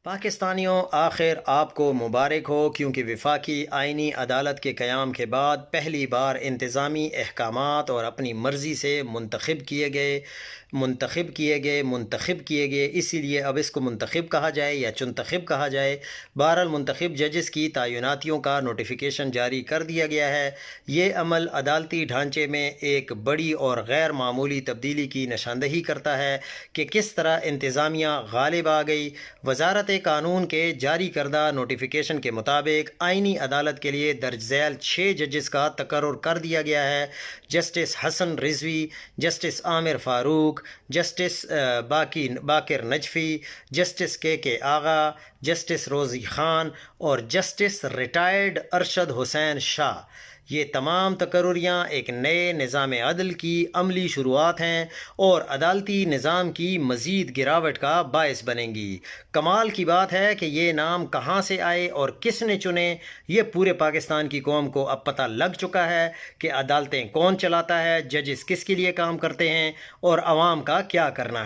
پاکستانیوں، آخر آپ کو مبارک ہو، کیونکہ وفاقی آئینی عدالت کے قیام کے بعد پہلی بار انتظامی احکامات اور اپنی مرضی سے منتخب کیے گئے اسی لیے اب اس کو منتخب کہا جائے یا چنتخب کہا جائے، بہرحال منتخب ججز کی تعیناتیوں کا نوٹیفیکیشن جاری کر دیا گیا ہے۔ یہ عمل عدالتی ڈھانچے میں ایک بڑی اور غیر معمولی تبدیلی کی نشاندہی کرتا ہے کہ کس طرح انتظامیہ غالب آ گئی۔ وزارت قانون کے جاری کردہ نوٹیفیکیشن کے مطابق آئینی عدالت کے لیے درج ذیل 6 ججز کا تقرر کر دیا گیا ہے: جسٹس حسن رضوی، جسٹس عامر فاروق، جسٹس باقر نجفی، جسٹس کے آغا، جسٹس روزی خان اور جسٹس ریٹائرڈ ارشد حسین شاہ۔ یہ تمام تقرریاں ایک نئے نظام عدل کی عملی شروعات ہیں اور عدالتی نظام کی مزید گراوٹ کا باعث بنیں گی۔ کمال کی بات ہے کہ یہ نام کہاں سے آئے اور کس نے چنے، یہ پورے پاکستان کی قوم کو اب پتہ لگ چکا ہے کہ عدالتیں کون چلاتا ہے، ججز کس کے لیے کام کرتے ہیں اور عوام کا کیا کرنا ہے۔